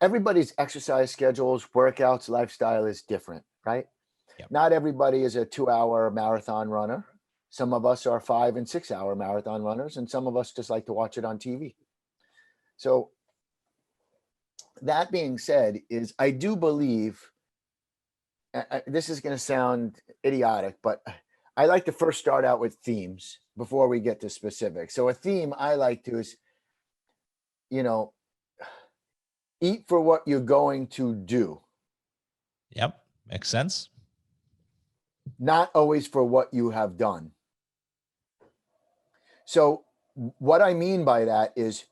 everybody's exercise schedules, workouts, lifestyle is different, right? Yep. Not everybody is a 2 hour marathon runner. Some of us are 5 and 6 hour marathon runners, and some of us just like to watch it on TV. So that being said, is I do believe this is going to sound idiotic, but I like to first start out with themes before we get to specifics. So a theme I like to is, you know, eat for what you're going to do, Yep. Makes sense. not always for what you have done. So what I mean by that is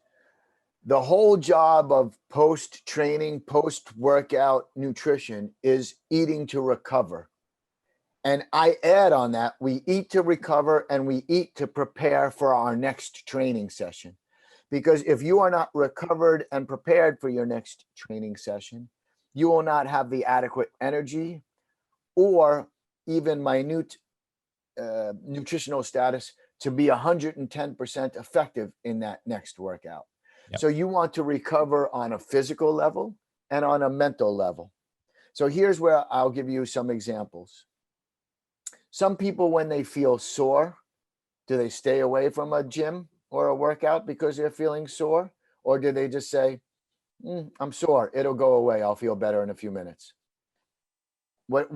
the whole job of post-training, post-workout nutrition is eating to recover. And I add on that, we eat to recover and we eat to prepare for our next training session. Because if you are not recovered and prepared for your next training session, you will not have the adequate energy or even minute nutritional status to be 110% effective in that next workout. Yep. So you want to recover on a physical level and on a mental level. So here's where I'll give you some examples. Some people, when they feel sore, do they stay away from a gym or a workout because they're feeling sore? Or do they just say, I'm sore, it'll go away, I'll feel better in a few minutes? What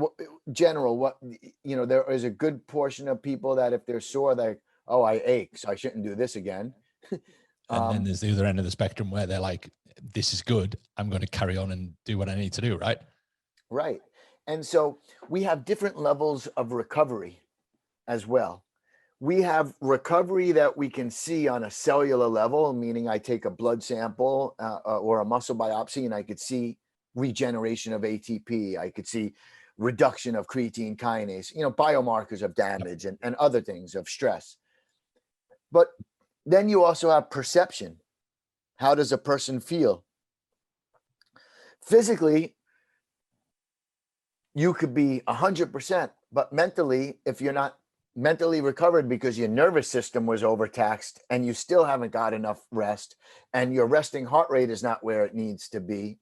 there is a good portion of people that if they're sore, they, oh, I ache, so I shouldn't do this again. And then there's the other end of the spectrum where they're like, this is good, I'm going to carry on and do what I need to do, right? Right. And so we have different levels of recovery as well. We have recovery that we can see on a cellular level, meaning I take a blood sample or a muscle biopsy and I could see regeneration of ATP. I could see reduction of creatine kinase, biomarkers of damage and other things of stress. But then you also have perception. How does a person feel? Physically, you could be 100%, but mentally, if you're not mentally recovered because your nervous system was overtaxed and you still haven't got enough rest and your resting heart rate is not where it needs to be,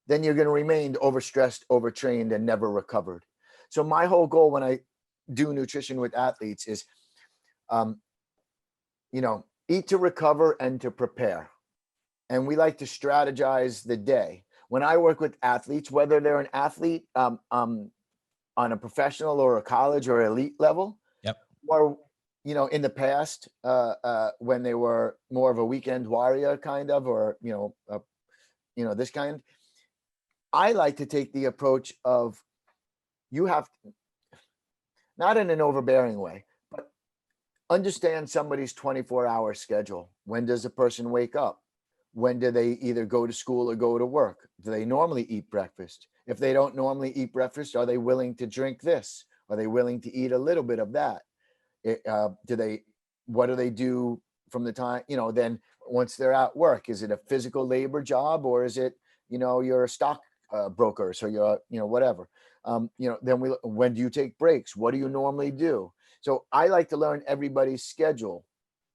then you're going to remain overstressed, overtrained, and never recovered. So my whole goal when I do nutrition with athletes is, eat to recover and to prepare. And we like to strategize the day. When I work with athletes, whether they're an athlete on a professional or a college or elite level, yep, or in the past when they were more of a weekend warrior kind of, or this kind, I like to take the approach of you have to, not in an overbearing way, but understand somebody's 24-hour schedule. When does a person wake up? When do they either go to school or go to work? Do they normally eat breakfast? If they don't normally eat breakfast, are they willing to drink this? Are they willing to eat a little bit of that? What do they do from the time, then once they're at work? Is it a physical labor job or is it, you're a stock broker, so you're, whatever. Then when do you take breaks? What do you normally do? So I like to learn everybody's schedule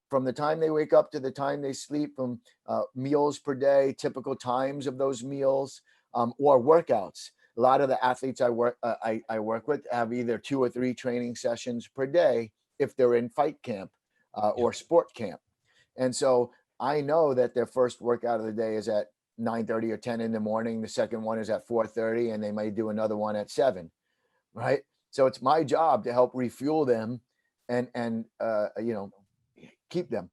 from the time they wake up to the time they sleep, from meals per day, typical times of those meals, or workouts. A lot of the athletes I work with have either 2 or 3 training sessions per day if they're in fight camp or sport camp. And so I know that their first workout of the day is at 9:30 or 10 in the morning. The second one is at 4:30, and they may do another one at 7, right? So it's my job to help refuel them and keep them.